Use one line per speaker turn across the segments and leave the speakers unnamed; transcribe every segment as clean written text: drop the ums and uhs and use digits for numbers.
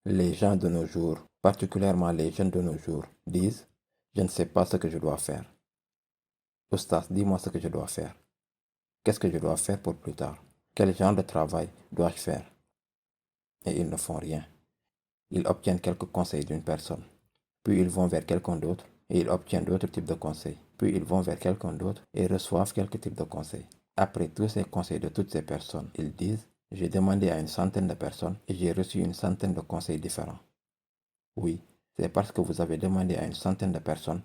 Les gens de nos jours, particulièrement les jeunes de nos jours, disent: je ne sais pas ce que je dois faire. Oustaz, dis-moi ce que je dois faire. Qu'est-ce que je dois faire pour plus tard? Quel genre de travail dois-je faire? Et ils ne font rien. Ils obtiennent quelques conseils d'une personne. Puis ils vont vers quelqu'un d'autre et ils obtiennent d'autres types de conseils. Puis ils vont vers quelqu'un d'autre et reçoivent quelques types de conseils. Après tous ces conseils de toutes ces personnes, ils disent: j'ai demandé à une centaine de personnes et j'ai reçu une centaine de conseils différents. Oui, c'est parce que vous avez demandé à une centaine de personnes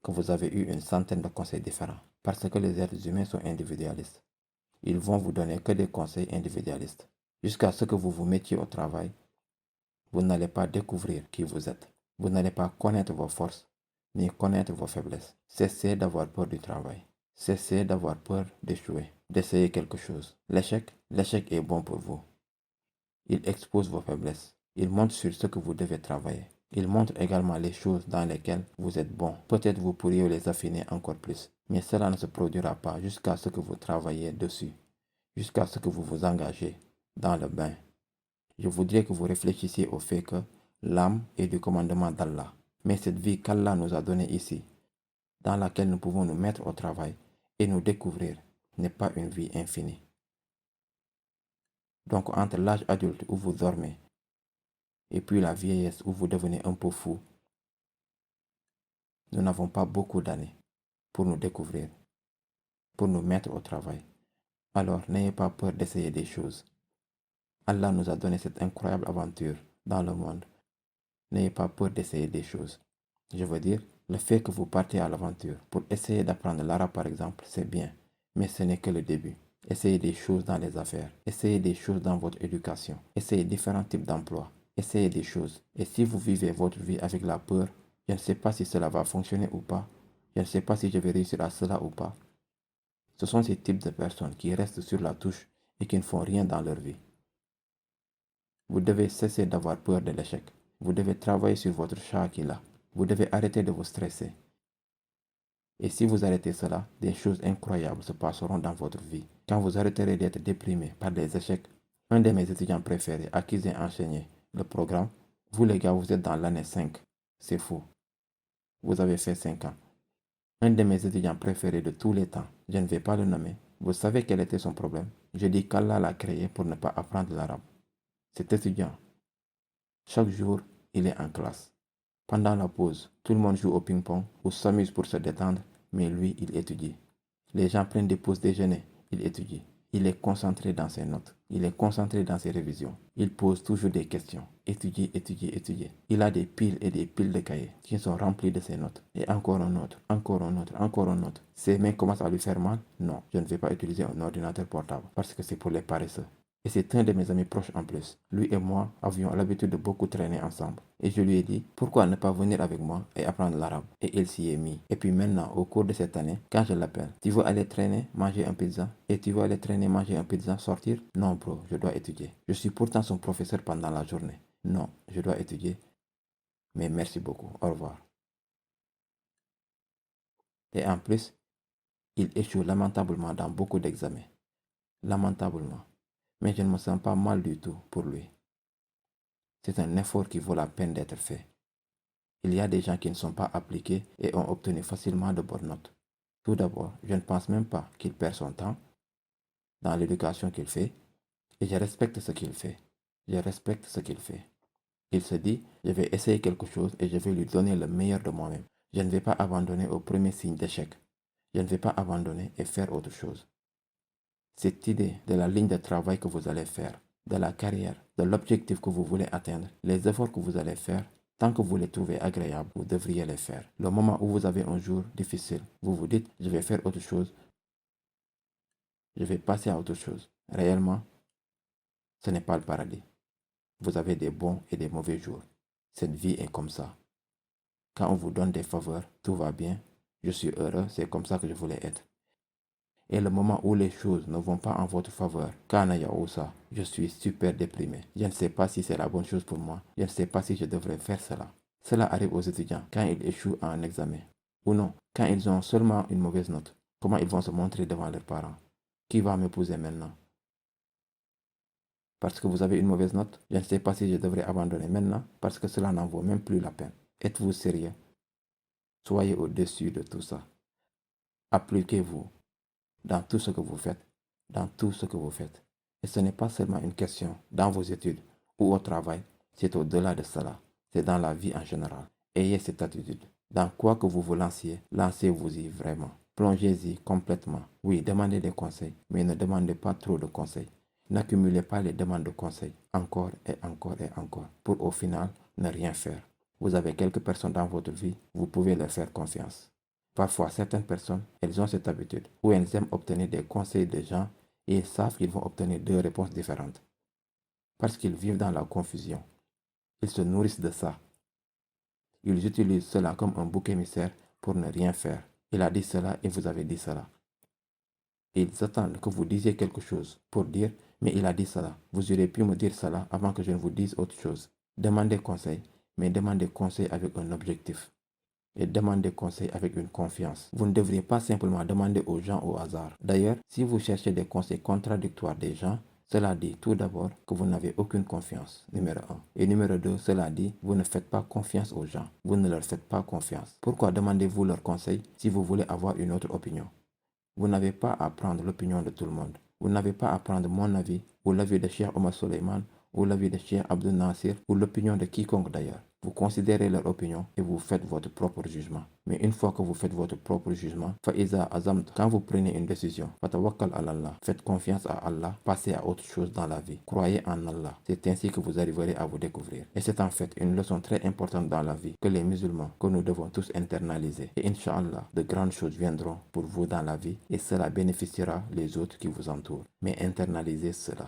que vous avez eu une centaine de conseils différents. Parce que les êtres humains sont individualistes. Ils vont vous donner que des conseils individualistes. Jusqu'à ce que vous vous mettiez au travail, vous n'allez pas découvrir qui vous êtes. Vous n'allez pas connaître vos forces, ni connaître vos faiblesses. Cessez d'avoir peur du travail. Cessez d'avoir peur d'échouer, d'essayer quelque chose. L'échec est bon pour vous. Il expose vos faiblesses. Il montre sur ce que vous devez travailler. Il montre également les choses dans lesquelles vous êtes bon. Peut-être vous pourriez les affiner encore plus. Mais cela ne se produira pas jusqu'à ce que vous travaillez dessus. Jusqu'à ce que vous vous engagez dans le bain. Je voudrais que vous réfléchissiez au fait que l'âme est du commandement d'Allah. Mais cette vie qu'Allah nous a donnée ici, dans laquelle nous pouvons nous mettre au travail et nous découvrir, n'est pas une vie infinie. Donc entre l'âge adulte où vous dormez et puis la vieillesse où vous devenez un peu fou, nous n'avons pas beaucoup d'années pour nous découvrir, pour nous mettre au travail. Alors n'ayez pas peur d'essayer des choses. Allah nous a donné cette incroyable aventure dans le monde. N'ayez pas peur d'essayer des choses. Je veux dire, le fait que vous partez à l'aventure pour essayer d'apprendre l'arabe par exemple, c'est bien, mais ce n'est que le début. Essayez des choses dans les affaires, essayez des choses dans votre éducation, essayez différents types d'emplois, essayez des choses. Et si vous vivez votre vie avec la peur, je ne sais pas si cela va fonctionner ou pas, je ne sais pas si je vais réussir à cela ou pas. Ce sont ces types de personnes qui restent sur la touche et qui ne font rien dans leur vie. Vous devez cesser d'avoir peur de l'échec. Vous devez travailler sur votre shakila. Vous devez arrêter de vous stresser. Et si vous arrêtez cela, des choses incroyables se passeront dans votre vie. Quand vous arrêterez d'être déprimé par des échecs, un de mes étudiants préférés à qui j'ai enseigné le programme, vous les gars, vous êtes dans l'année 5. C'est fou. Vous avez fait 5 ans. Un de mes étudiants préférés de tous les temps, je ne vais pas le nommer. Vous savez quel était son problème? Je dis qu'Allah l'a créé pour ne pas apprendre l'arabe. Cet étudiant, chaque jour, il est en classe. Pendant la pause, tout le monde joue au ping-pong ou s'amuse pour se détendre, mais lui, il étudie. Les gens prennent des pauses déjeuner, il étudie. Il est concentré dans ses notes, il est concentré dans ses révisions. Il pose toujours des questions. Étudier, étudier, étudier. Il a des piles et des piles de cahiers qui sont remplis de ses notes. Et encore un autre, encore un autre, encore un autre. Ses mains commencent à lui faire mal? Non, je ne vais pas utiliser un ordinateur portable parce que c'est pour les paresseux. Et c'est un de mes amis proches en plus. Lui et moi avions l'habitude de beaucoup traîner ensemble. Et je lui ai dit, pourquoi ne pas venir avec moi et apprendre l'arabe? Et il s'y est mis. Et puis maintenant, au cours de cette année, quand je l'appelle, tu veux aller traîner, manger un pizza? Et tu veux aller traîner, manger un pizza, sortir? Non bro, je dois étudier. Je suis pourtant son professeur pendant la journée. Non, je dois étudier. Mais merci beaucoup, au revoir. Et en plus, il échoue lamentablement dans beaucoup d'examens. Lamentablement. Mais je ne me sens pas mal du tout pour lui. C'est un effort qui vaut la peine d'être fait. Il y a des gens qui ne sont pas appliqués et ont obtenu facilement de bonnes notes. Tout d'abord, je ne pense même pas qu'il perd son temps dans l'éducation qu'il fait et je respecte ce qu'il fait. Je respecte ce qu'il fait. Il se dit, je vais essayer quelque chose et je vais lui donner le meilleur de moi-même. Je ne vais pas abandonner au premier signe d'échec. Je ne vais pas abandonner et faire autre chose. Cette idée de la ligne de travail que vous allez faire, de la carrière, de l'objectif que vous voulez atteindre, les efforts que vous allez faire, tant que vous les trouvez agréables, vous devriez les faire. Le moment où vous avez un jour difficile, vous vous dites, je vais faire autre chose, je vais passer à autre chose. Réellement, ce n'est pas le paradis. Vous avez des bons et des mauvais jours. Cette vie est comme ça. Quand on vous donne des faveurs, tout va bien. Je suis heureux, c'est comme ça que je voulais être. Et le moment où les choses ne vont pas en votre faveur, Kana Yaousa, je suis super déprimé. Je ne sais pas si c'est la bonne chose pour moi. Je ne sais pas si je devrais faire cela. Cela arrive aux étudiants quand ils échouent à un examen. Ou non, quand ils ont seulement une mauvaise note. Comment ils vont se montrer devant leurs parents? Qui va m'épouser maintenant? Parce que vous avez une mauvaise note? Je ne sais pas si je devrais abandonner maintenant parce que cela n'en vaut même plus la peine. Êtes-vous sérieux? Soyez au-dessus de tout ça. Appliquez-vous dans tout ce que vous faites, dans tout ce que vous faites. Et ce n'est pas seulement une question dans vos études ou au travail, c'est au-delà de cela. C'est dans la vie en général. Ayez cette attitude. Dans quoi que vous vous lanciez, lancez-vous-y vraiment. Plongez-y complètement. Oui, demandez des conseils, mais ne demandez pas trop de conseils. N'accumulez pas les demandes de conseils encore et encore et encore pour au final ne rien faire. Vous avez quelques personnes dans votre vie, vous pouvez leur faire confiance. Parfois, certaines personnes, elles ont cette habitude où elles aiment obtenir des conseils des gens et ils savent qu'ils vont obtenir deux réponses différentes. Parce qu'ils vivent dans la confusion. Ils se nourrissent de ça. Ils utilisent cela comme un bouc émissaire pour ne rien faire. Il a dit cela et vous avez dit cela. Ils attendent que vous disiez quelque chose pour dire, mais il a dit cela. Vous auriez pu me dire cela avant que je ne vous dise autre chose. Demandez conseil, mais demandez conseil avec un objectif. Et demandez conseil avec une confiance. Vous ne devriez pas simplement demander aux gens au hasard. D'ailleurs, si vous cherchez des conseils contradictoires des gens, cela dit tout d'abord que vous n'avez aucune confiance, numéro 1. Et numéro 2, cela dit, vous ne faites pas confiance aux gens. Vous ne leur faites pas confiance. Pourquoi demandez-vous leurs conseils si vous voulez avoir une autre opinion? Vous n'avez pas à prendre l'opinion de tout le monde. Vous n'avez pas à prendre mon avis, ou l'avis de Cheikh Omar Soleiman, ou l'avis de Cheikh Abdel Nasir, ou l'opinion de quiconque d'ailleurs. Vous considérez leur opinion et vous faites votre propre jugement. Mais une fois que vous faites votre propre jugement, fa'iza azamt, quand vous prenez une décision, fatawakkal ala Allah, faites confiance à Allah, passez à autre chose dans la vie. Croyez en Allah. C'est ainsi que vous arriverez à vous découvrir. Et c'est en fait une leçon très importante dans la vie que les musulmans, que nous devons tous internaliser. Et Inch'Allah, de grandes choses viendront pour vous dans la vie et cela bénéficiera les autres qui vous entourent. Mais internalisez cela.